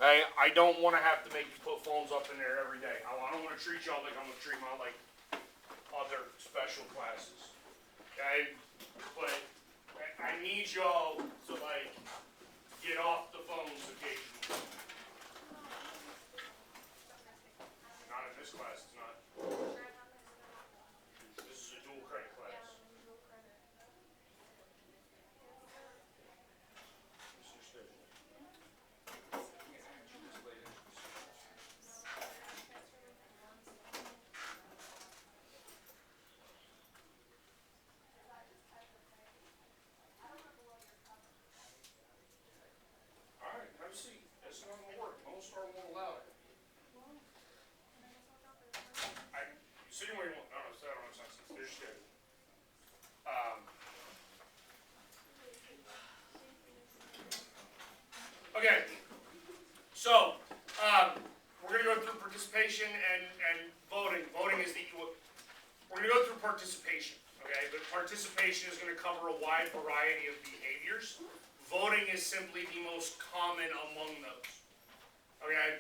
I don't want to have to make you put phones up in there every day. I don't want to treat y'all like I'm going to treat my like other special classes. Okay, but I need y'all to like get off the phones occasionally. Not in this class. It's not. This is a dual credit class. All right, have a seat. That's not going to work. Lone Star won't allow it. Sitting where you want. No, I don't know sense. There's schedule. Okay. So, we're going to go through participation and voting. Voting is the. We're going to go through participation. Okay, but participation is going to cover a wide variety of behaviors. Voting is simply the most common among those. Okay,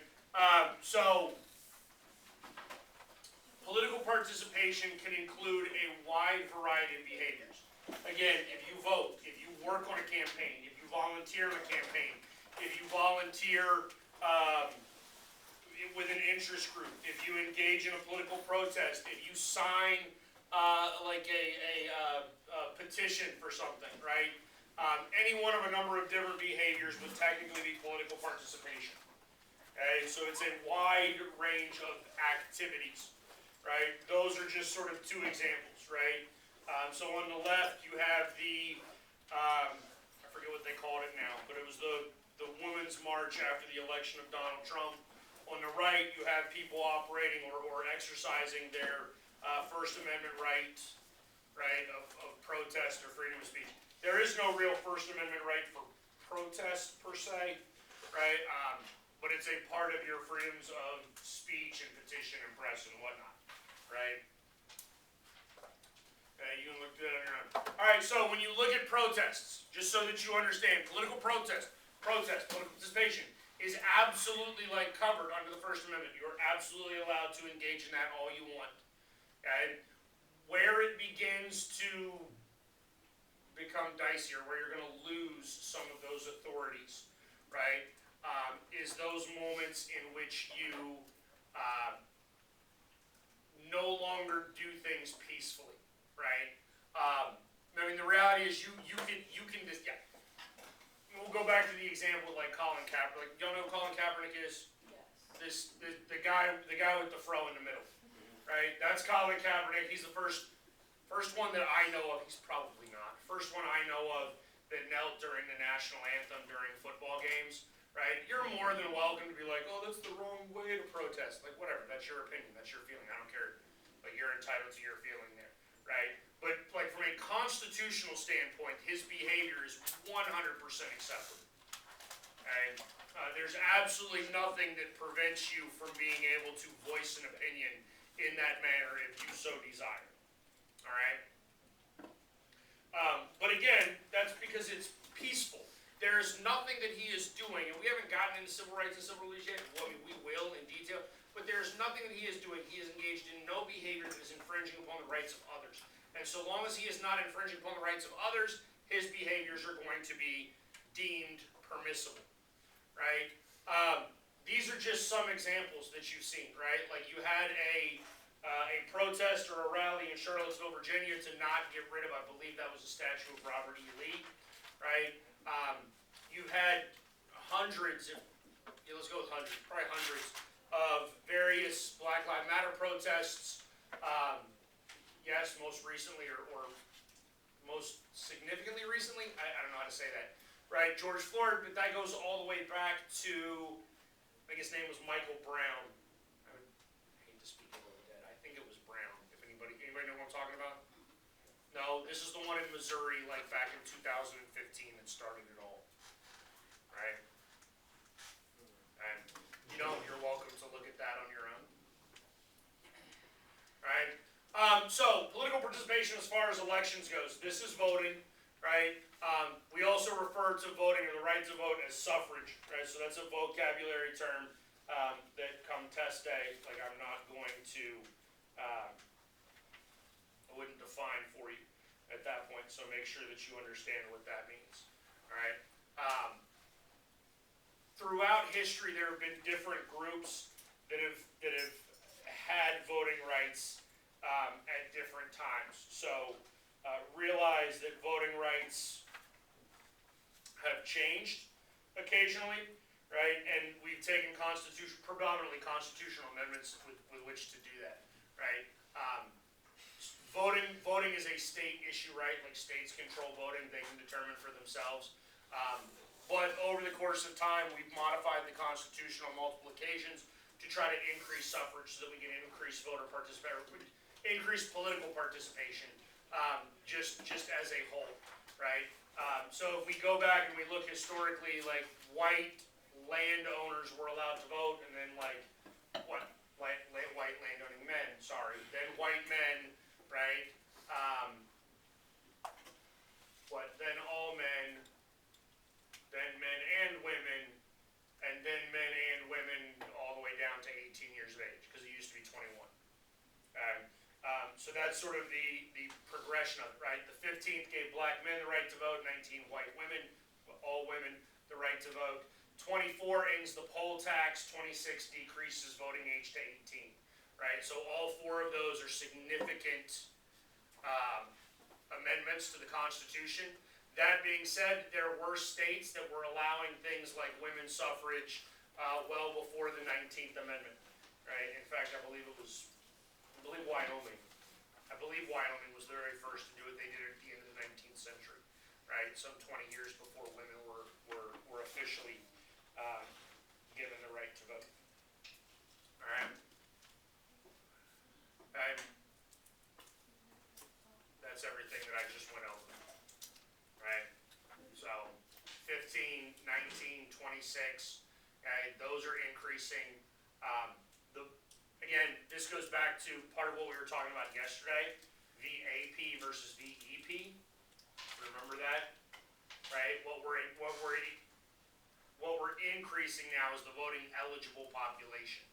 so political participation can include a wide variety of behaviors. Again, if you vote, if you work on a campaign, if you volunteer on a campaign, if you volunteer with an interest group, if you engage in a political protest, if you sign like a petition for something, right? Any one of a number of different behaviors would technically be political participation. Okay, so it's a wide range of activities, right? Those are just sort of two examples, right? So on the left you have the, I forget what they called it now, but it was the Women's March after the election of Donald Trump. On the right you have people operating or exercising their First Amendment right, of protest or freedom of speech. There is no real First Amendment right for protest per se, right? But it's a part of your freedoms of speech and petition and press and whatnot, right? Okay, you can look through that on your own. All right, so when you look at protests, just so that you understand, political political participation is absolutely like covered under the First Amendment. You're absolutely allowed to engage in that all you want. Okay? Where it begins to become dicier, where you're going to lose some of those authorities, right, is those moments in which you no longer do things peacefully, right? I mean, the reality is you can just, yeah. We'll go back to the example like Colin Kaepernick. Like, y'all know who Colin Kaepernick is? Yes. The guy with the fro in the middle, right? That's Colin Kaepernick. He's the first one that I know of. He's probably not. First one I know of that knelt during the national anthem during football games, right? You're more than welcome to be like, oh, that's the wrong way to protest. Like, whatever. That's your opinion. That's your feeling. I don't care. Like, you're entitled to your feeling there, right? But like from a constitutional standpoint, his behavior is 100% acceptable. Okay? There's absolutely nothing that prevents you from being able to voice an opinion in that manner if you so desire. All right? But again, that's because it's peaceful. There is nothing that he is doing, and we haven't gotten into civil rights and civil liberties yet. Well, I mean, we will in detail, but there is nothing that he is doing. He is engaged in no behavior that is infringing upon the rights of others. And so long as he is not infringing upon the rights of others, his behaviors are going to be deemed permissible, right? These are just some examples that you've seen, right? Like you had a protest or a rally in Charlottesville, Virginia to not get rid of, I believe that was a statue of Robert E. Lee, right? You had hundreds, let's go with hundreds, probably hundreds of various Black Lives Matter protests. Yes, most recently or most significantly recently, I don't know how to say that, right? George Floyd, but that goes all the way back to, I think his name was Michael Brown. I would hate to speak ill of the dead. I think it was Brown. If anybody know what I'm talking about? No, this is the one in Missouri, like back in 2015 that started it all, right? And you're welcome to look at that on your own, right? So political participation as far as elections goes, this is voting, right? We also refer to voting or the right to vote as suffrage, right? So that's a vocabulary term that come test day, like I'm not going to, I wouldn't define for you at that point, so make sure that you understand what that means, all right? Throughout history, there have been different groups that have had voting rights at different times. So realize that voting rights have changed occasionally, right? And we've taken predominantly constitutional amendments with which to do that, right? Voting is a state issue, right? Like states control voting; they can determine for themselves. But over the course of time, we've modified the Constitution on multiple occasions to try to increase suffrage so that we can increase voter participation, increase political participation, just as a whole, right? So if we go back and we look historically, like white landowners were allowed to vote, and then white landowning men, then white men, right? Then all men, then men and women, and then men and women all the way down to 18 years of age, because it used to be 21. So that's sort of the progression of it, right? The 15th gave black men the right to vote, 19 white women, all women, the right to vote. 24 ends the poll tax, 26 decreases voting age to 18, right? So all four of those are significant amendments to the Constitution. That being said, there were states that were allowing things like women's suffrage well before the 19th Amendment, right? In fact, I believe Wyoming. I believe Wyoming was the very first to do it. They did it at the end of the 19th century, right? Some 20 years before women were officially given the right to vote. All right. That's everything that I just went over. Right? So 15, 19, 26, okay, those are increasing. Again, this goes back to part of what we were talking about yesterday, VAP versus VEP. Remember that? Right? What we're increasing now is the voting eligible population.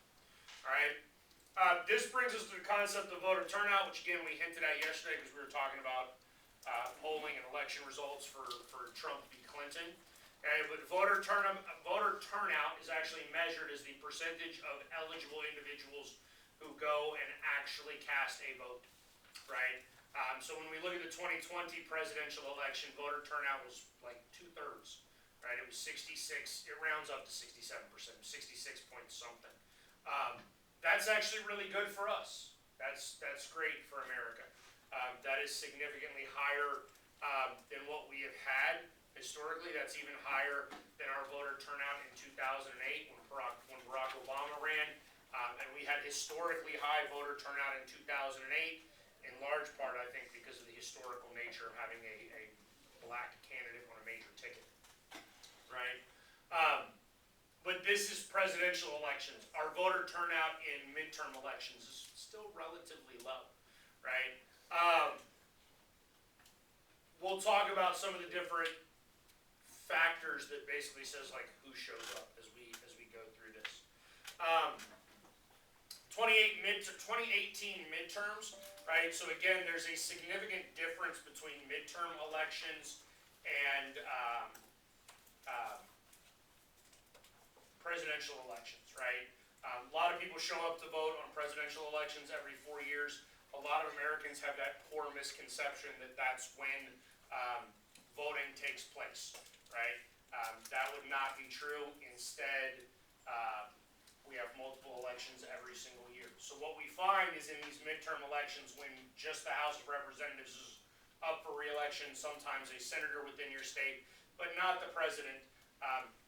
All right? This brings us to the concept of voter turnout, which again we hinted at yesterday because we were talking about polling and election results for Trump v. Clinton. Okay, but voter turnout is actually measured as the percentage of eligible individuals who go and actually cast a vote, right? So when we look at the 2020 presidential election, voter turnout was like 2/3, right? It was 66, it rounds up to 67%, 66 point something. That's actually really good for us. That's great for America. That is significantly higher than what we have had historically. That's even higher than our voter turnout in 2008 when Barack Obama ran. And we had historically high voter turnout in 2008, in large part, I think, because of the historical nature of having a black candidate on a major ticket, right? But this is presidential elections. Our voter turnout in midterm elections is still relatively low, right? We'll talk about some of the different factors that basically says like who shows up as we go through this. 2018 midterms, right? So again, there's a significant difference between midterm elections and presidential elections, right? A lot of people show up to vote on presidential elections every 4 years. A lot of Americans have that poor misconception that that's when voting takes place, right? That would not be true. Instead, we have multiple elections every single year. So what we find is in these midterm elections, when just the House of Representatives is up for re-election, sometimes a senator within your state, but not the president,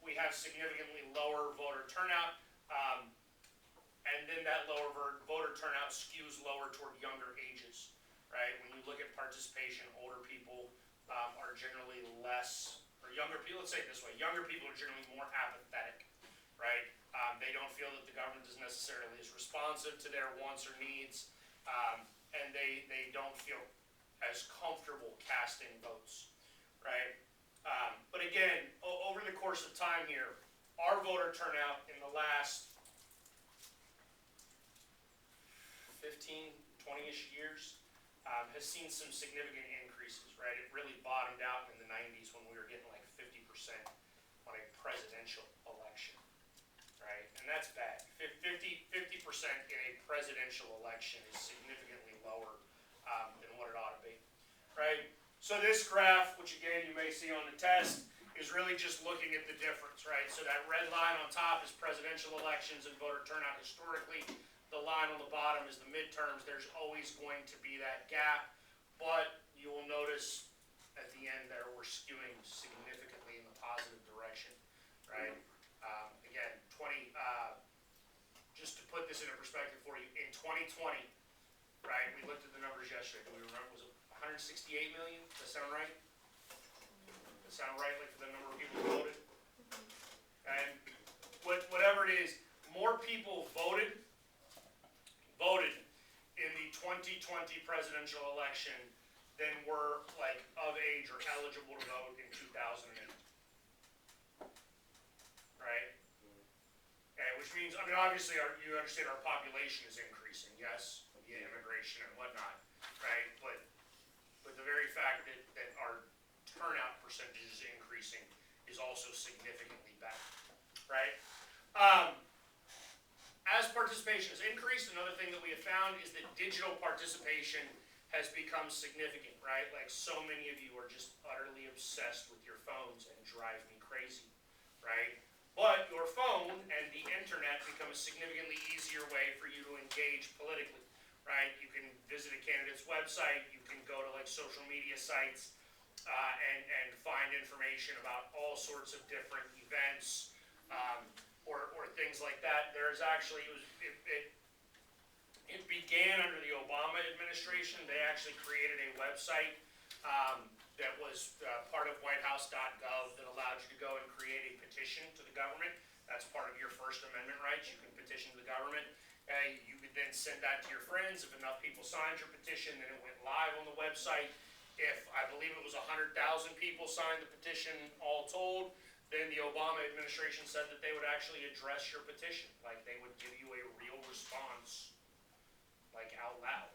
we have significantly lower voter turnout, and then that lower voter turnout skews lower toward younger ages, right? When you look at participation, older people are generally less, or younger people, let's say it this way, younger people are generally more apathetic, right? They don't feel that the government is necessarily as responsive to their wants or needs, and they don't feel as comfortable casting votes, right? But again, over the course of time here, our voter turnout in the last 15, 20-ish years has seen some significant increases, right? It really bottomed out in the 90s when we were getting like 50% on a presidential election, right? And that's bad. 50% in a presidential election is significantly lower than what it ought to be, right? So this graph, which again you may see on the test, is really just looking at the difference, right? So that red line on top is presidential elections and voter turnout historically. The line on the bottom is the midterms. There's always going to be that gap, but you will notice at the end there we're skewing significantly in the positive direction, right? Again, just to put this into perspective for you, in 2020, right, we looked at the numbers yesterday. Do we remember, was it 168 million? Does that sound right? Does that sound right, like for the number of people who voted? And whatever it is, more people voted in the 2020 presidential election than were like of age or eligible to vote in 2008. Right? Okay, which means, I mean, obviously you understand our population is increasing, yes, via immigration and whatnot, right? But the very fact that our turnout percentage is increasing is also significantly better, right? As participation has increased, another thing that we have found is that digital participation has become significant, right? Like so many of you are just utterly obsessed with your phones and drive me crazy, right? But your phone and the internet become a significantly easier way for you to engage politically, right? You can visit a candidate's website, you can go to like social media sites and find information about all sorts of different events or things like that. There's actually, it began under the Obama administration. They actually created a website that was part of whitehouse.gov that allowed you to go and create a petition to the government. That's part of your First Amendment rights. You can petition the government. You could then send that to your friends. If enough people signed your petition, then it went live on the website. If, I believe it was 100,000 people signed the petition all told, then the Obama administration said that they would actually address your petition. Like they would give you a real response, like out loud,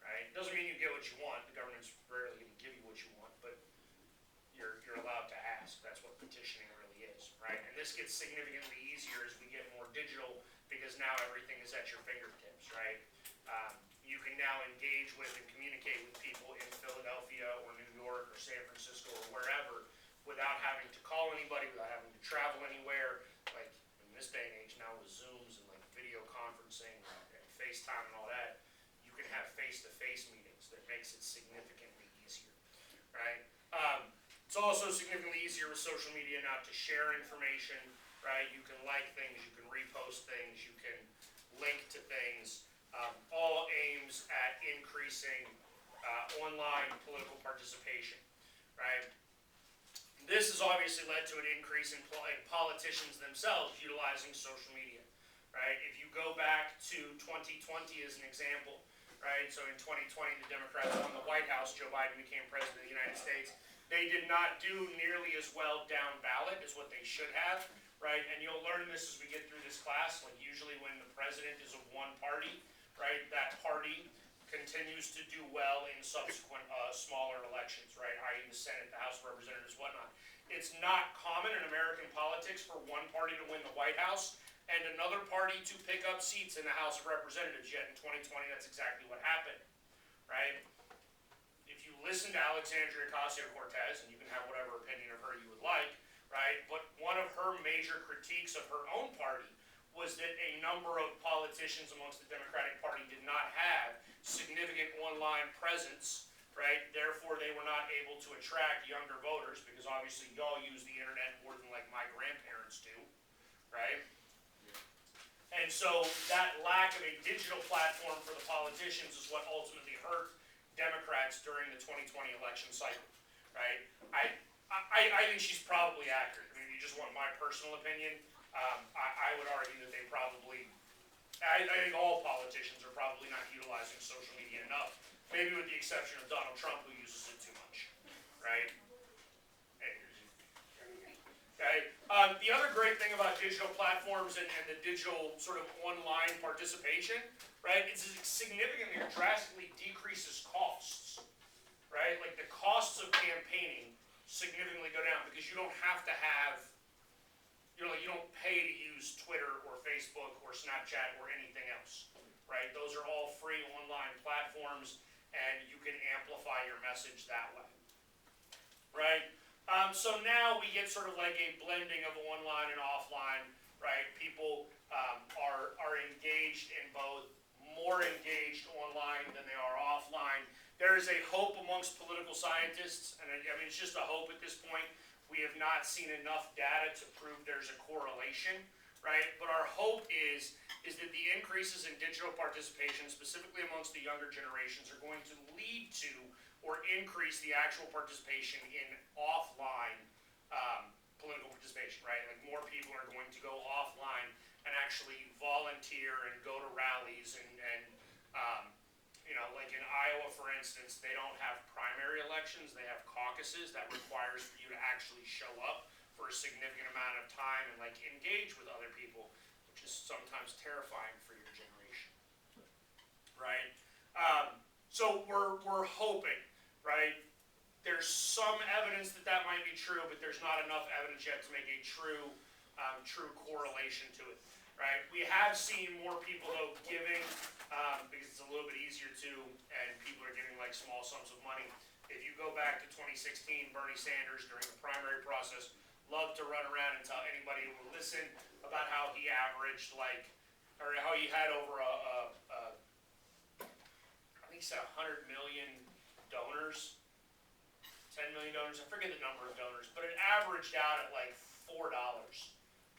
right? Doesn't mean you get what you want. The government's rarely going to give you what you want, but you're allowed to ask. That's what petitioning really is, right? And this gets significantly easier as we get more digital because now everything is at your fingertips, right? You can now engage with and communicate with people in Philadelphia or New York or San Francisco or wherever without having to call anybody, without having to travel anywhere. Like in this day and age now with Zooms and like video conferencing and FaceTime and all that, you can have face-to-face meetings that makes it significantly easier, right? It's also significantly easier with social media now to share information, right? You can like things, you can repost things, you can link to things, all aims at increasing online political participation, right? This has obviously led to an increase in politicians themselves utilizing social media, right? If you go back to 2020 as an example, right? So in 2020, the Democrats won the White House, Joe Biden became president of the United States. They did not do nearly as well down ballot as what they should have, right? And you'll learn this as we get through this class. Like usually when the president is of one party, right, that party continues to do well in subsequent smaller elections, right, i.e. the Senate, the House of Representatives, whatnot. It's not common in American politics for one party to win the White House and another party to pick up seats in the House of Representatives, yet in 2020 that's exactly what happened, right? If you listen to Alexandria Ocasio-Cortez, and you can have whatever opinion of her you would like, right, but one of her major critiques of her own party was that a number of politicians amongst the Democratic Party did not have significant online presence, right? Therefore, they were not able to attract younger voters because obviously y'all use the internet more than like my grandparents do, right? And so that lack of a digital platform for the politicians is what ultimately hurt Democrats during the 2020 election cycle, right? I think she's probably accurate. I mean, if you just want my personal opinion, I would argue that they probably, I think all politicians are probably not utilizing social media enough, maybe with the exception of Donald Trump, who uses it too much, right? The other great thing about digital platforms and the digital sort of online participation, right, is it significantly or drastically decreases costs, right? Like the costs of campaigning significantly go down because you don't have to have, you don't pay to use Twitter or Facebook or Snapchat or anything else, right? Those are all free online platforms and you can amplify your message that way, right? So now we get sort of like a blending of online and offline, right? People are engaged in both, more engaged online than they are offline. There is a hope amongst political scientists, and I mean it's just a hope at this point. We have not seen enough data to prove there's a correlation, right? But our hope is that the increases in digital participation, specifically amongst the younger generations, are going to lead to or increase the actual participation in offline political participation, right? Like more people are going to go offline and actually volunteer and go to rallies and like in Iowa, for instance, they don't have primary elections, they have caucuses that requires for you to actually show up for a significant amount of time and like engage with other people, which is sometimes terrifying for your generation, right? So we're hoping, right? There's some evidence that might be true, but there's not enough evidence yet to make a true correlation to it, right? We have seen more people though giving, because it's a little bit easier to, and people are getting like small sums of money. If you go back to 2016, Bernie Sanders during the primary process loved to run around and tell anybody who would listen about how he averaged or how he had over I think he said 100 million donors, 10 million donors, I forget the number of donors, but it averaged out at like $4.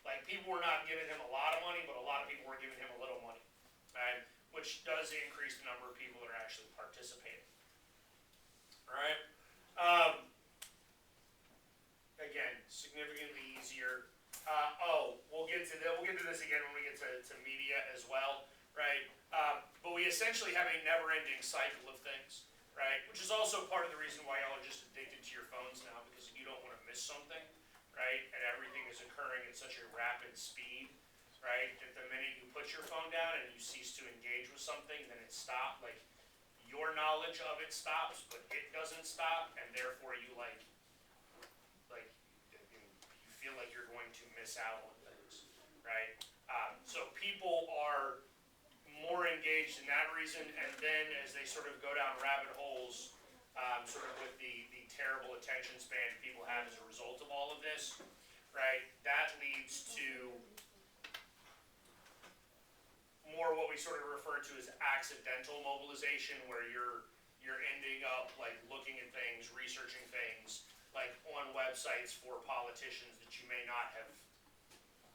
Like people were not giving him a lot of money, but a lot of people were giving him a little money, right? Which does increase the number of people that are actually participating. All right. Again, significantly easier. We'll get to this again when we get to media as well, right? But we essentially have a never-ending cycle of things, right? Which is also part of the reason why y'all are just addicted to your phones now, because you don't want to miss something, right? And everything is occurring at such a rapid speed, right? That the minute you put your phone down and you cease to engage with something, then it stops. Like your knowledge of it stops, but it doesn't stop, and therefore you you feel like you're going to miss out on things, right? So people are more engaged in that reason, and then as they sort of go down rabbit holes, sort of with the terrible attention span people have as a result of all of this, right? That leads to more what we sort of refer to as accidental mobilization, where you're ending up like looking at things, researching things, like on websites for politicians that you may not have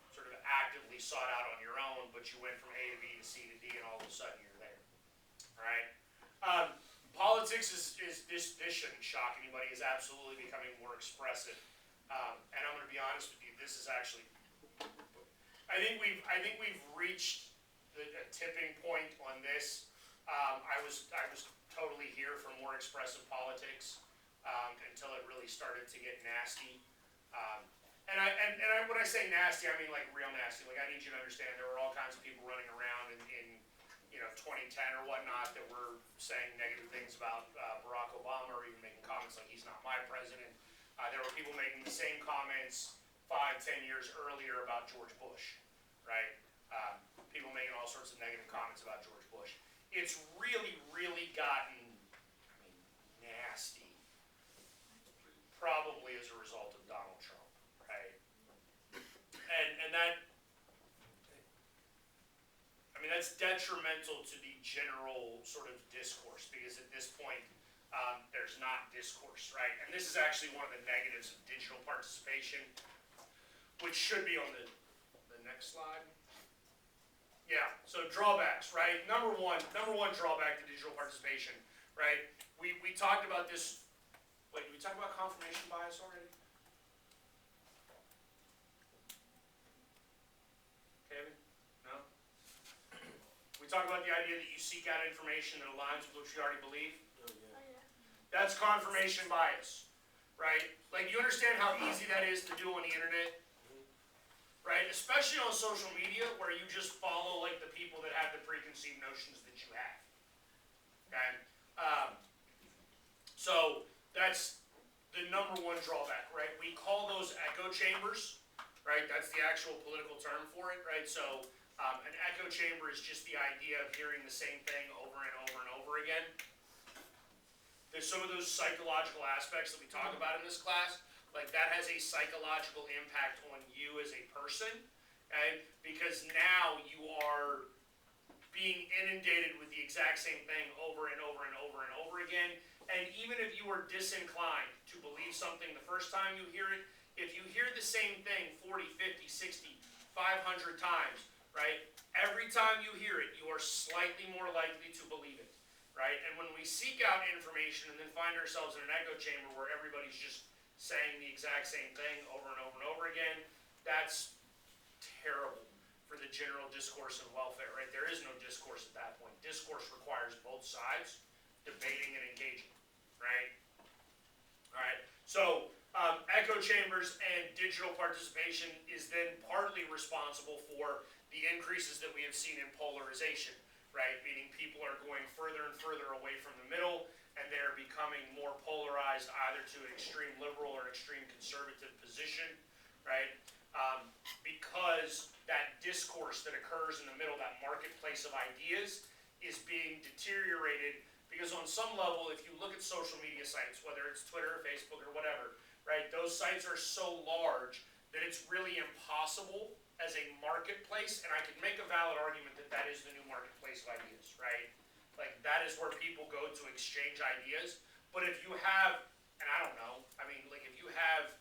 sort of actively sought out on your own, but you went from A to B to C to D, and all of a sudden you're there. All right. Politics is this shouldn't shock anybody, is absolutely becoming more expressive. And I'm going to be honest with you, this is actually, I think we've reached a tipping point on this. I was totally here for more expressive politics until it really started to get nasty. And when I say nasty, I mean like real nasty. Like I need you to understand there were all kinds of people running around in 2010 or whatnot that were saying negative things about Barack Obama, or even making comments like he's not my president. There were people making the same comments 5-10 years earlier about George Bush, right? People making all sorts of negative comments about George Bush. It's really, really gotten nasty, probably as a result of Donald Trump, right? And that, I mean, that's detrimental to the general sort of discourse, because at this point, there's not discourse, right? And this is actually one of the negatives of digital participation, which should be on the next slide. Yeah, so drawbacks, right? Number one drawback to digital participation, right? We talked about this. Wait, did we talk about confirmation bias already? Kevin? No? We talked about the idea that you seek out information that aligns with what you already believe? Oh, yeah. That's confirmation bias, right? Like, you understand how easy that is to do on the internet? right? Especially on social media where you just follow like the people that have the preconceived notions that you have. Okay? So that's the number one drawback, right? We call those echo chambers, right? That's the actual political term for it, right? So an echo chamber is just the idea of hearing the same thing over and over and over again. There's some of those psychological aspects that we talk about in this class, like that has a psychological impact on you as a person, okay? Because now you are being inundated with the exact same thing over and over and over and over again. And even if you are disinclined to believe something the first time you hear it, if you hear the same thing 40, 50, 60, 500 times, right? Every time you hear it, you are slightly more likely to believe it, right? And when we seek out information and then find ourselves in an echo chamber where everybody's just saying the exact same thing over and over and over again, that's terrible for the general discourse and welfare, right? There is no discourse at that point. Discourse requires both sides debating and engaging, right? All right, so echo chambers and digital participation is then partly responsible for the increases that we have seen in polarization, right? Meaning people are going further and further away from the middle, and they're becoming more polarized either to an extreme liberal or extreme conservative position, right? Because that discourse that occurs in the middle, that marketplace of ideas, is being deteriorated. Because on some level, if you look at social media sites, whether it's Twitter or Facebook or whatever, right, those sites are so large that it's really impossible as a marketplace, and I could make a valid argument that that is the new marketplace of ideas, right? Like, that is where people go to exchange ideas. But if you have, and I don't know, I mean, like, if you have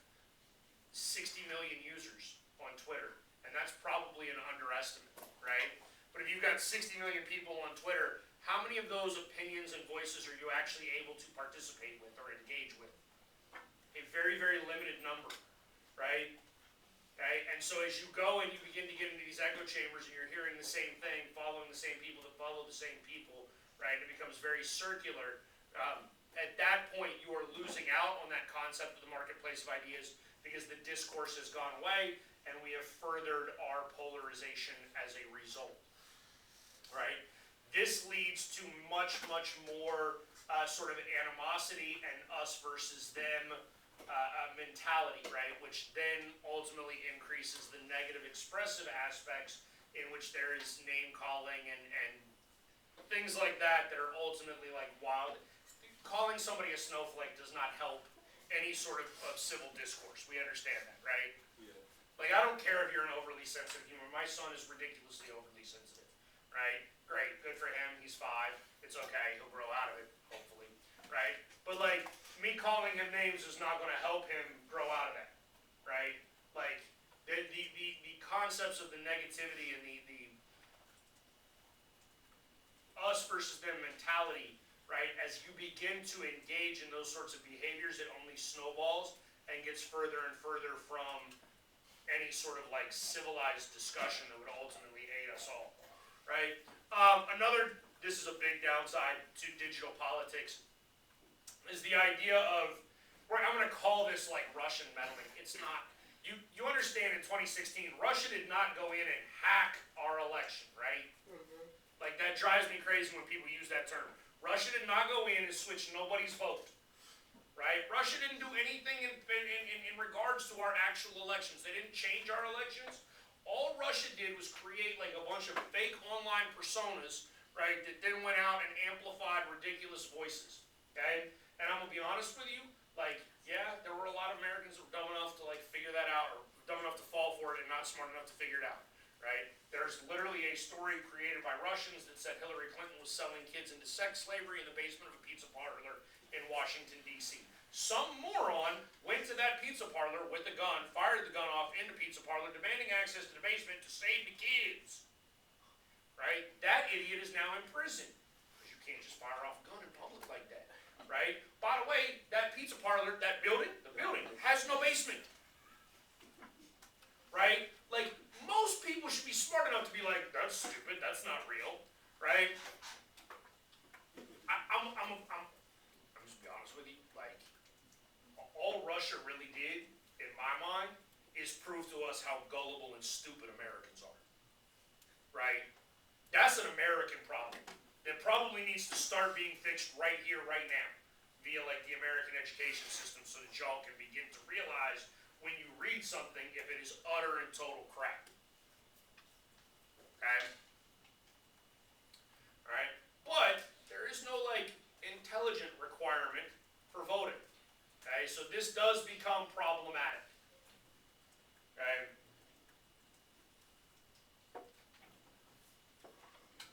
60 million users on Twitter, and that's probably an underestimate, right? But if you've got 60 million people on Twitter, how many of those opinions and voices are you actually able to participate with or engage with? A very, very limited number, right? Okay? And so as you go and you begin to get into these echo chambers and you're hearing the same thing, following the same people that follow the same people, right? It becomes very circular. At that point, you are losing out on that concept of the marketplace of ideas because the discourse has gone away and we have furthered our polarization as a result, right? This leads to much, much more sort of animosity and us versus them mentality, right? Which then ultimately increases the negative expressive aspects in which there is name calling and things like that that are ultimately like wild. Calling somebody a snowflake does not help any sort of civil discourse. We understand that, right? Yeah. Like, I don't care if you're an overly sensitive human. My son is ridiculously overly sensitive, right? Great, good for him, he's 5, it's okay, he'll grow out of it, hopefully, right? But like, me calling him names is not gonna help him grow out of that, right? Like, the concepts of the negativity and the us versus them mentality, right? As you begin to engage in those sorts of behaviors, it only snowballs and gets further and further from any sort of like civilized discussion that would ultimately aid us all, right? This is a big downside to digital politics, is the idea of, I'm going to call this like Russian meddling. It's not. You understand in 2016, Russia did not go in and hack our election, right? Mm-hmm. Like, that drives me crazy when people use that term. Russia did not go in and switch nobody's vote, right? Russia didn't do anything in regards to our actual elections. They didn't change our elections. All Russia did was create like a bunch of fake online personas, right, that then went out and amplified ridiculous voices, okay? And I'm going to be honest with you, like, yeah, there were a lot of Americans that were dumb enough to like figure that out, or dumb enough to fall for it and not smart enough to figure it out, right? There's literally a story created by Russians that said Hillary Clinton was selling kids into sex slavery in the basement of a pizza parlor in Washington, D.C. Some moron went to that pizza parlor with a gun, fired the gun off in the pizza parlor, demanding access to the basement to save the kids. Right? That idiot is now in prison. Because you can't just fire off a gun in public like that. Right? By the way, that pizza parlor, the building has no basement. Right? Like, most people should be smart enough to be like, that's stupid, that's not real. Right? I'm just be honest with you, like, all Russia really did, in my mind, is is prove to us how gullible and stupid Americans are, right? That's an American problem that probably needs to start being fixed right here, right now, via like the American education system, so that y'all can begin to realize when you read something if it is utter and total crap. Okay? Alright? But there is no like intelligent requirement for voting. Okay? So this does become problematic. Okay?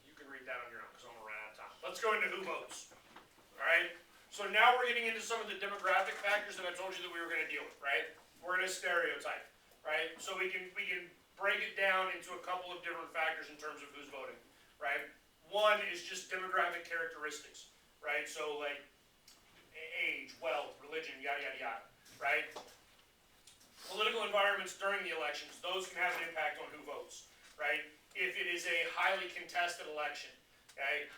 You can read that on your own because I'm gonna run out of time. Let's go into who votes. Alright? So now we're getting into some of the demographic factors that I told you that we were going to deal with, right? We're going to stereotype, right? So we can break it down into a couple of different factors in terms of who's voting, right? One is just demographic characteristics, right? So like age, wealth, religion, yada, yada, yada, right? Political environments during the elections, those can have an impact on who votes, right? If it is a highly contested election, okay?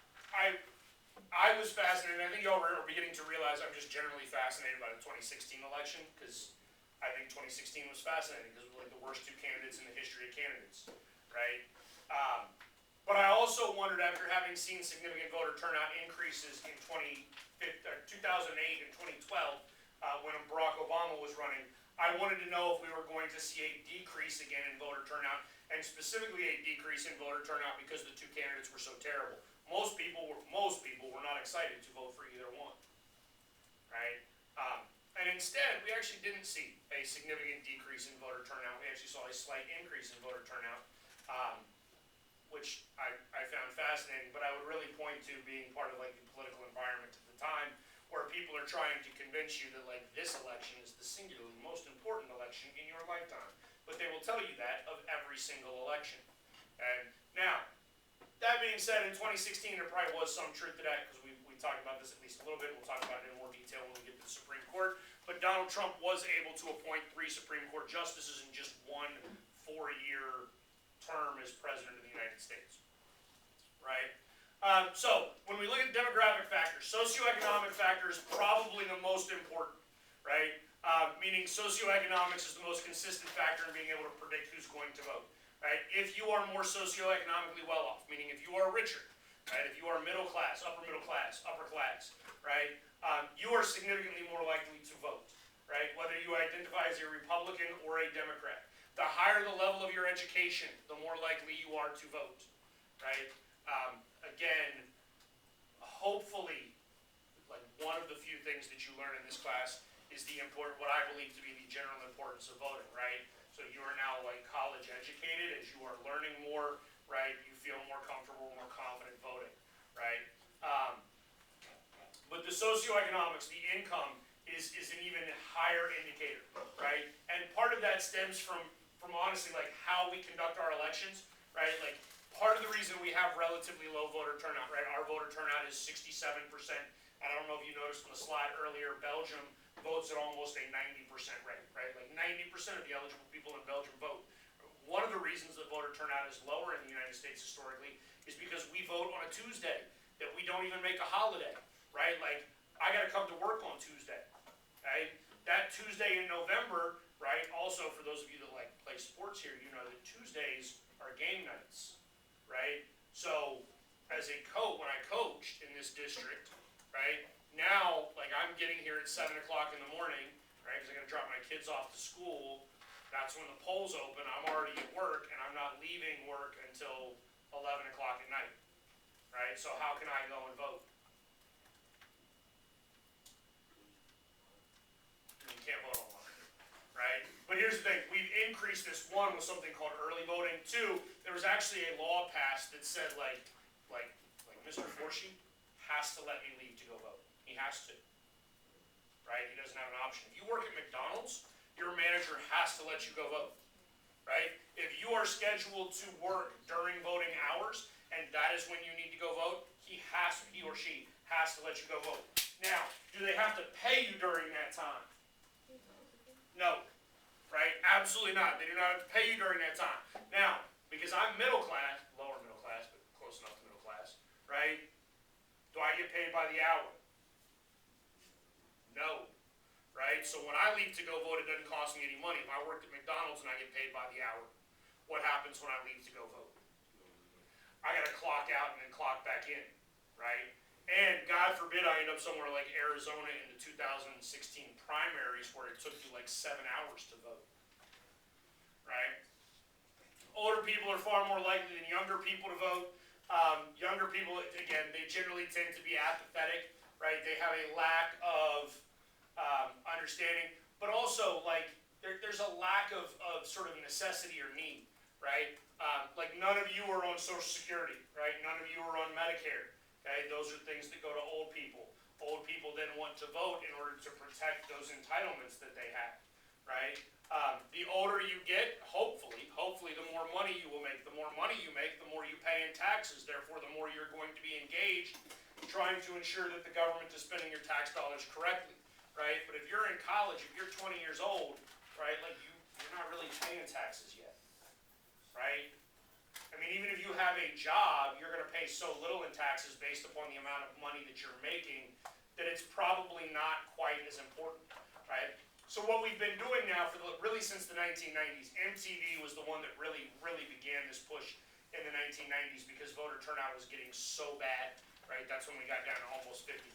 I was fascinated, and I think y'all are beginning to realize I'm just generally fascinated by the 2016 election, because I think 2016 was fascinating, because it was like the worst two candidates in the history of candidates, right? But I also wondered, after having seen significant voter turnout increases in 2008 and 2012, when Barack Obama was running, I wanted to know if we were going to see a decrease again in voter turnout, and specifically a decrease in voter turnout because the two candidates were so terrible. Most people were not excited to vote for either one, right? And instead, we actually didn't see a significant decrease in voter turnout. We actually saw a slight increase in voter turnout, which I found fascinating. But I would really point to being part of like the political environment at the time, where people are trying to convince you that like this election is the singularly most important election in your lifetime. But they will tell you that of every single election. And now, that being said, in 2016, there probably was some truth to that, because we talked about this at least a little bit. We'll talk about it in more detail when we get to the Supreme Court. But Donald Trump was able to appoint 3 Supreme Court justices in just one 4-year term as President of the United States, right? So, when we look at demographic factors, socioeconomic factor is probably the most important, right? Meaning socioeconomics is the most consistent factor in being able to predict who's going to vote. Right? If you are more socioeconomically well off, meaning if you are richer, right? If you are middle class, upper class, right? You are significantly more likely to vote, right? Whether you identify as a Republican or a Democrat. The higher the level of your education, the more likely you are to vote, right? Again, hopefully, like one of the few things that you learn in this class is what I believe to be the general importance of voting, right? So you are now like college educated. As you are learning more, right, you feel more comfortable, more confident voting, right? But the socioeconomics, the income, is an even higher indicator, right? And part of that stems from honestly like how we conduct our elections, right? Like part of the reason we have relatively low voter turnout, right? Our voter turnout is 67%. And I don't know if you noticed on the slide earlier, Belgium votes at almost a 90% rate, right? Like 90% of the eligible people in Belgium vote. One of the reasons that voter turnout is lower in the United States historically is because we vote on a Tuesday, that we don't even make a holiday, right? Like, I gotta come to work on Tuesday, right? That Tuesday in November, right? Also, for those of you that like play sports here, you know that Tuesdays are game nights, right? So, as a coach, when I coached in this district, right? Now, like I'm getting here at 7 o'clock in the morning, right? Because I gotta drop my kids off to school. That's when the polls open. I'm already at work, and I'm not leaving work until 11 o'clock at night, right? So how can I go and vote? You can't vote online, right? But here's the thing: we've increased this one with something called early voting. 2, there was actually a law passed that said like Mr. Forshee has to let me leave to go vote. He has to, right? He doesn't have an option. If you work at McDonald's, your manager has to let you go vote, right? If you are scheduled to work during voting hours, and that is when you need to go vote, he or she has to let you go vote. Now, do they have to pay you during that time? No, right? Absolutely not. They do not have to pay you during that time. Now, because I'm middle class, lower middle class, but close enough to middle class, right? Do I get paid by the hour? No, right? right? So when I leave to go vote, it doesn't cost me any money. If I worked at McDonald's and I get paid by the hour, what happens when I leave to go vote? I gotta clock out and then clock back in, right? And God forbid I end up somewhere like Arizona in the 2016 primaries where it took you like 7 hours to vote, right? Older people are far more likely than younger people to vote. Younger people, again, they generally tend to be apathetic, right? They have a lack of understanding, but also like there's a lack of sort of necessity or need, right? Like none of you are on Social Security, right? None of you are on Medicare, okay? Those are things that go to old people. Old people then want to vote in order to protect those entitlements that they have, right? The older you get, hopefully the more money you will make. The more money you make, the more you pay in taxes. Therefore, the more you're going to be engaged trying to ensure that the government is spending your tax dollars correctly, right? But if you're in college, if you're 20 years old, right, like you're not really paying taxes yet, right? I mean, even if you have a job, you're going to pay so little in taxes based upon the amount of money that you're making that it's probably not quite as important, right? So what we've been doing now really since the 1990s, MTV was the one that really began this push in the 1990s because voter turnout was getting so bad, right? That's when we got down to almost 50%.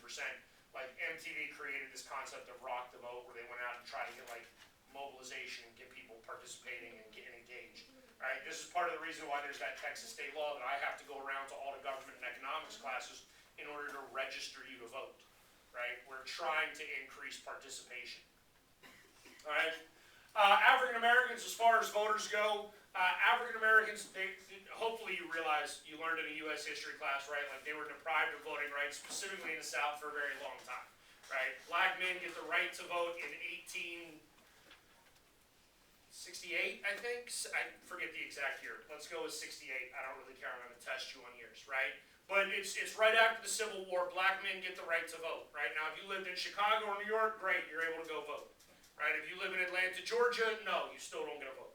Like MTV created this concept of Rock the Vote, where they went out and tried to get like mobilization and get people participating and getting engaged, right? This is part of the reason why there's that Texas state law that I have to go around to all the government and economics classes in order to register you to vote, right? We're trying to increase participation. All right. African Americans, as far as voters go, African Americans, hopefully you realize, you learned in a U.S. history class, right? Like they were deprived of voting rights, specifically in the South, for a very long time, right? Black men get the right to vote in 1868, I think. I forget the exact year. Let's go with 68. I don't really care. I'm going to test you on years, right? But it's right after the Civil War. Black men get the right to vote, right? Now, if you lived in Chicago or New York, great, you're able to go vote. Right? If you live in Atlanta, Georgia, no, you still don't get a vote.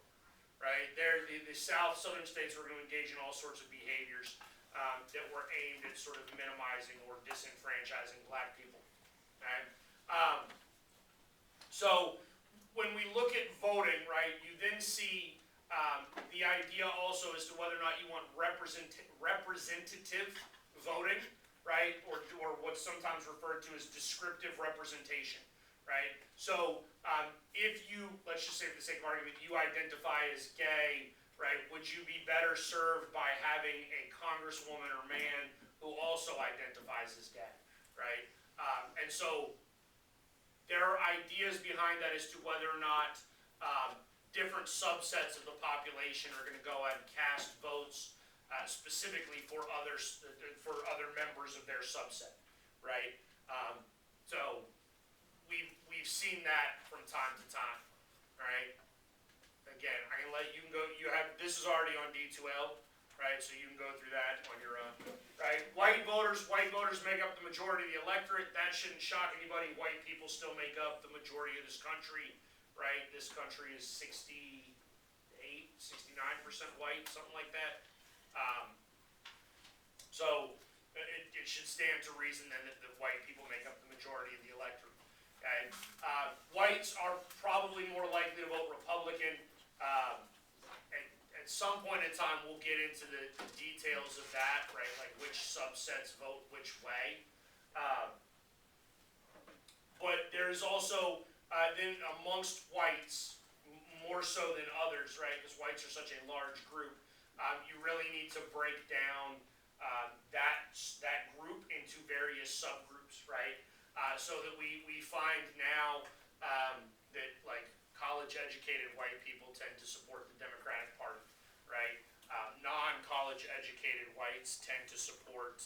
Right? The southern states were going to engage in all sorts of behaviors that were aimed at sort of minimizing or disenfranchising black people. Okay? So when we look at voting, right, you then see the idea also as to whether or not you want representative voting, right, or what's sometimes referred to as descriptive representation. Right? So if you, let's just say for the sake of argument, you identify as gay, right, would you be better served by having a congresswoman or man who also identifies as gay, right? And so there are ideas behind that as to whether or not different subsets of the population are going to go out and cast votes specifically for other members of their subset, right? So we've seen that from time to time, right? Again, I can let you go. This is already on D2L, right? So you can go through that on your own, right? White voters make up the majority of the electorate. That shouldn't shock anybody. White people still make up the majority of this country, right? This country is 69% white, something like that. So it should stand to reason then that the white people make up the majority of the electorate. Okay. Whites are probably more likely to vote Republican. At some point in time, we'll get into the details of that, right? Like which subsets vote which way. But there's also, then amongst whites, more so than others, right? Because whites are such a large group, you really need to break down that group into various subgroups, right? So that we find now that like college-educated white people tend to support the Democratic Party, right? Non-college educated whites tend to support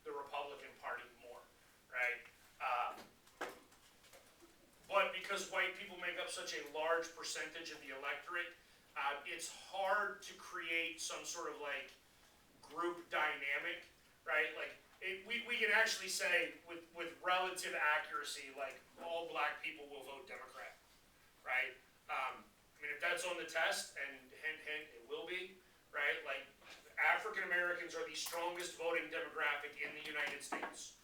the Republican Party more, right? But because white people make up such a large percentage of the electorate, it's hard to create some sort of like group dynamic, right? Like we can actually say with relative accuracy, like all black people will vote Democrat, right? I mean, if that's on the test, and hint, hint, it will be, right? Like African Americans are the strongest voting demographic in the United States,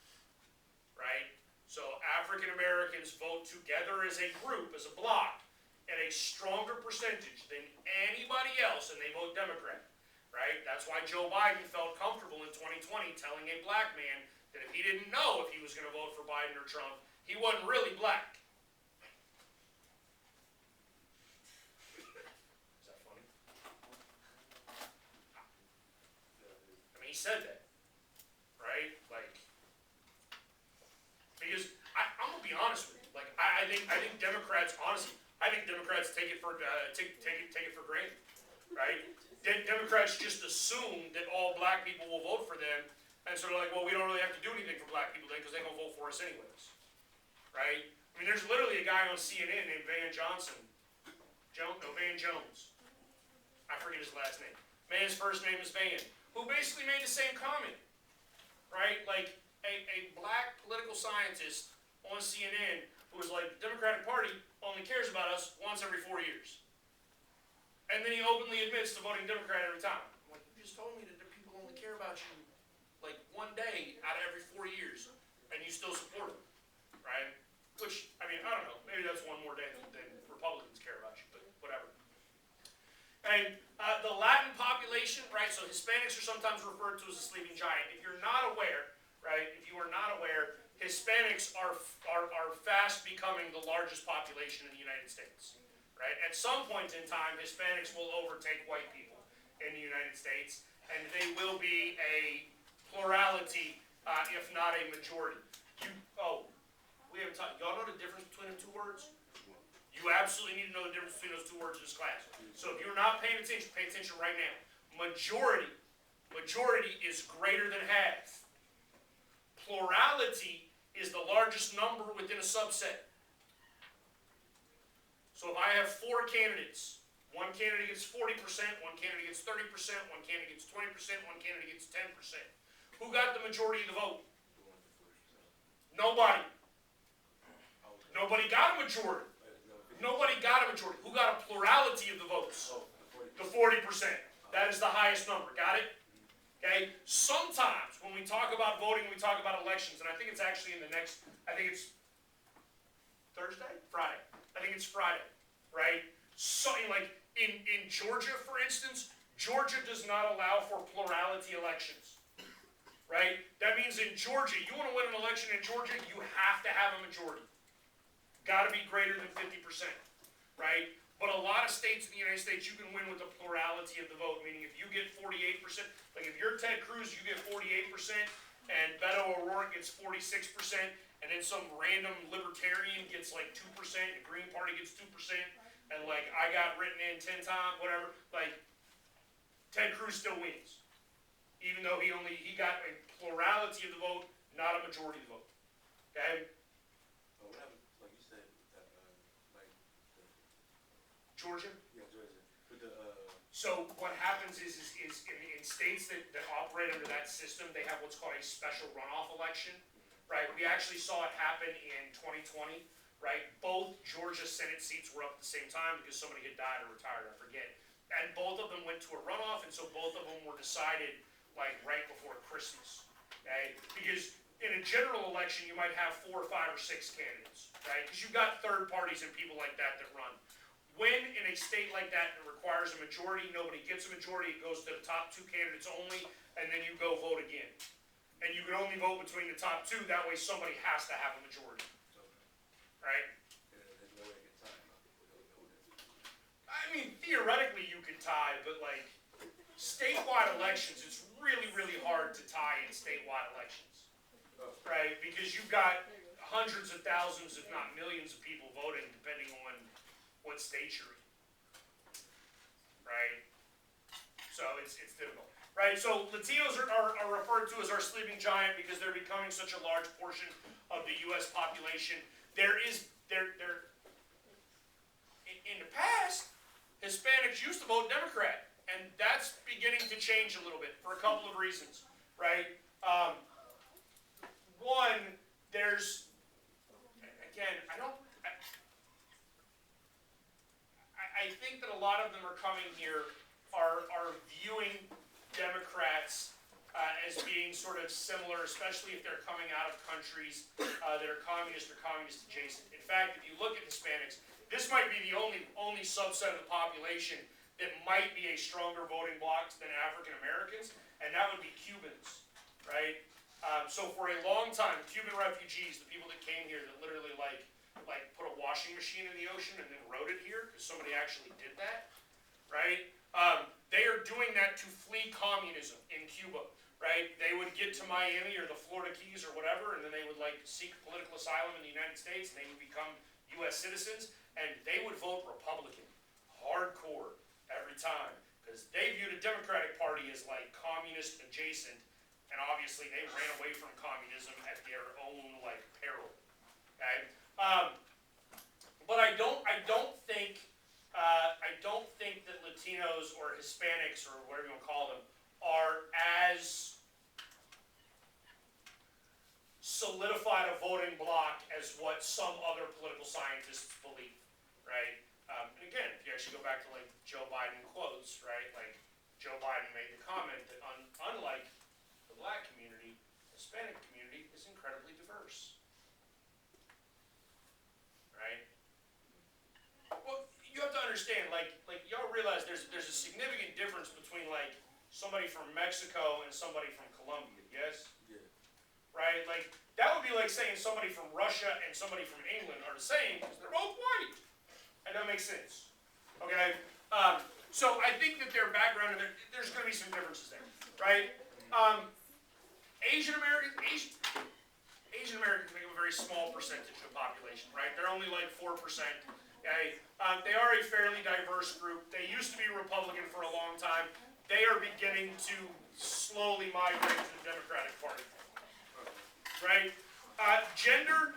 right? So African Americans vote together as a group, as a block, at a stronger percentage than anybody else, and they vote Democrat, right? That's why Joe Biden felt comfortable in 2020 telling a black man that if he didn't know if he was going to vote for Biden or Trump, he wasn't really black. Is that funny? I mean, he said that, right? Like, because I'm gonna be honest with you. Like, I think Democrats, honestly, I think Democrats take it for granted, right? Democrats just assume that all black people will vote for them, and so they're like, well, we don't really have to do anything for black people then because they're gonna vote for us anyways, right? I mean, there's literally a guy on CNN named Van Jones. I forget his last name. Man's first name is Van, who basically made the same comment, right? Like a black political scientist on CNN who was like, the Democratic Party only cares about us once every 4 years. And then he openly admits to voting Democrat every time. I'm like, you just told me that the people only care about you like one day out of every 4 years, and you still support them, right? Which, I mean, I don't know, maybe that's one more day than Republicans care about you, but whatever. And the Latin population, right, so Hispanics are sometimes referred to as a sleeping giant. If you're not aware, right, if you are not aware, Hispanics are fast becoming the largest population in the United States, right? At some point in time, Hispanics will overtake white people in the United States, and they will be a plurality, if not a majority. We haven't talked, y'all know the difference between the two words? You absolutely need to know the difference between those two words in this class. So if you're not pay attention right now. Majority is greater than half. Plurality is the largest number within a subset. So if I have 4 candidates, one candidate gets 40%, one candidate gets 30%, one candidate gets 20%, one candidate gets 10%. Who got the majority of the vote? Nobody. Nobody got a majority. Nobody got a majority. Who got a plurality of the votes? The 40%. That is the highest number. Got it? Okay? Sometimes when we talk about voting, we talk about elections, and I think it's actually in the next, I think it's Thursday? Friday. I think it's Friday, right? So, like in Georgia, for instance, Georgia does not allow for plurality elections, right? That means in Georgia, you want to win an election in Georgia, you have to have a majority. Got to be greater than 50%, right? But a lot of states in the United States, you can win with a plurality of the vote, meaning if you get 48%, like if you're Ted Cruz, you get 48%, and Beto O'Rourke gets 46%, and then some random libertarian gets like 2%, the Green Party gets 2%, and like I got written in 10 times, whatever, like Ted Cruz still wins. Even though he got a plurality of the vote, not a majority of the vote, okay? Georgia? Yeah, Georgia. With the, So what happens is in states that operate under that system, they have what's called a special runoff election, right? We actually saw it happen in 2020, right? Both Georgia Senate seats were up at the same time because somebody had died or retired, I forget. And both of them went to a runoff, and so both of them were decided like right before Christmas, okay? Because in a general election, you might have 4 or 5 or 6 candidates, right? Because you've got third parties and people like that run. When in a state like that it requires a majority, nobody gets a majority, it goes to the top 2 candidates only, and then you go vote again. And you can only vote between the top 2, that way somebody has to have a majority. Right? there's no way to get time. I mean, theoretically you could tie, but like, statewide elections, it's really, really hard to tie in statewide elections. Right? Because you've got hundreds of thousands, if not millions of people voting, depending on what state you're in, right? So it's difficult, right? So Latinos are referred to as our sleeping giant because they're becoming such a large portion of the U.S. population. In the past, Hispanics used to vote Democrat, and that's beginning to change a little bit for a couple of reasons, right? One, there's, again, I think that a lot of them are coming here are viewing Democrats as being sort of bit similar, especially if they're coming out of countries that are communist or communist adjacent. In fact, if you look at Hispanics, this might be the only subset of the population that might be a stronger voting bloc than African Americans, and that would be Cubans, right? So for a long time, Cuban refugees, the people that came here that literally like put a washing machine in the ocean and then wrote it here, because somebody actually did that, right? They are doing that to flee communism in Cuba, right? They would get to Miami or the Florida Keys or whatever, and then they would like seek political asylum in the United States, and they would become U.S. citizens, and they would vote Republican, hardcore, every time, because they viewed a Democratic Party as like communist adjacent, and obviously they ran away from communism at their own like peril, okay? But I don't think that Latinos or Hispanics or whatever you want to call them are as solidified a voting bloc as what some other political scientists believe, right? And again, if you actually go back to like Joe Biden quotes, right? Like Joe Biden made the comment that unlike the black community, the Hispanic community is incredibly diverse, right? Well, you have to understand, like y'all realize there's a significant difference between like somebody from Mexico and somebody from Colombia, yes? Yeah. Right? Like that would be like saying somebody from Russia and somebody from England are the same because they're both white. And that makes sense, okay? So I think that their background, there's going to be some differences there, right? Asian Americans make up a very small percentage of the population, right? They're only like 4%, okay? They are a fairly diverse group. They used to be Republican for a long time. They are beginning to slowly migrate to the Democratic Party, right? Gender,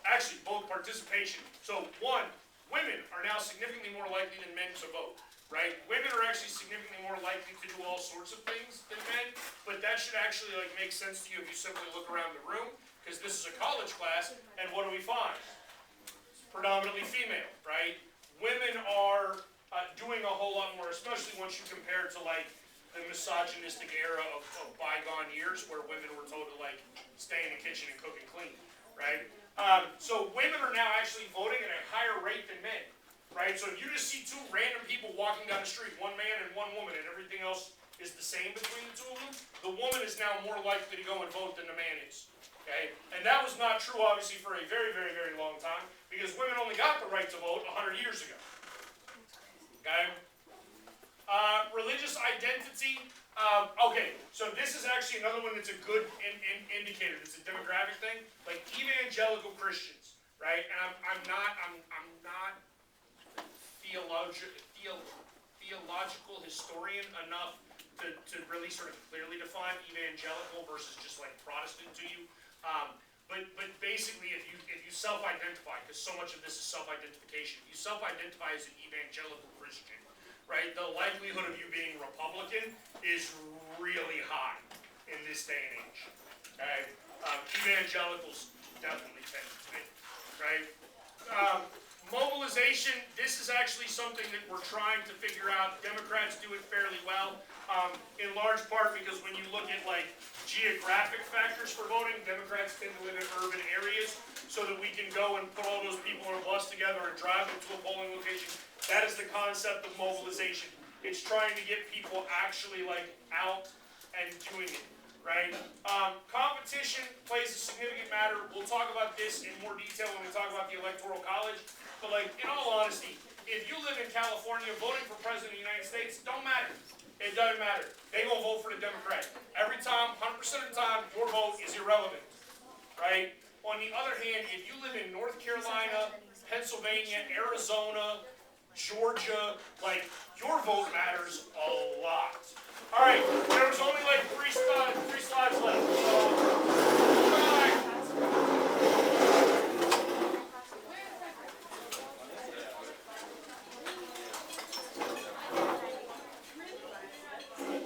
actually both participation. So one, women are now significantly more likely than men to vote, right? Women are actually significantly more likely to do all sorts of things than men, but that should actually like make sense to you if you simply look around the room, because this is a college class, and what do we find? Predominantly female, right? Women are doing a whole lot more, especially once you compare to like the misogynistic era of bygone years where women were told to like stay in the kitchen and cook and clean, right? So women are now actually voting at a higher rate than men, right? So if you just see two random people walking down the street, one man and one woman, and everything else is the same between the two of them, the woman is now more likely to go and vote than the man is, okay? And that was not true, obviously, for a very, very, very long time, because women only got the right to vote 100 years ago, okay? Religious identity, okay, so this is actually another one that's a good indicator. It's a demographic thing, like evangelical Christians, right? And I'm not theological historian enough to really sort of clearly define evangelical versus just like Protestant to you. But basically, if you self-identify, because so much of this is self-identification, if you self-identify as an evangelical Christian, right, the likelihood of you being Republican is really high in this day and age, okay? Evangelicals definitely tend to be, right? Mobilization, this is actually something that we're trying to figure out. Democrats do it fairly well, in large part because when you look at like geographic factors for voting, Democrats tend to live in urban areas so that we can go and put all those people on a bus together and drive them to a polling location. That is the concept of mobilization. It's trying to get people actually like out and doing it, right? Competition plays a significant matter. We'll talk about this in more detail when we talk about the Electoral College. But like, in all honesty, if you live in California, voting for President of the United States don't matter. It doesn't matter. They gonna vote for the Democrat. Every time, 100% of the time, your vote is irrelevant, right? On the other hand, if you live in North Carolina, Pennsylvania, Arizona, Georgia, like, your vote matters a lot,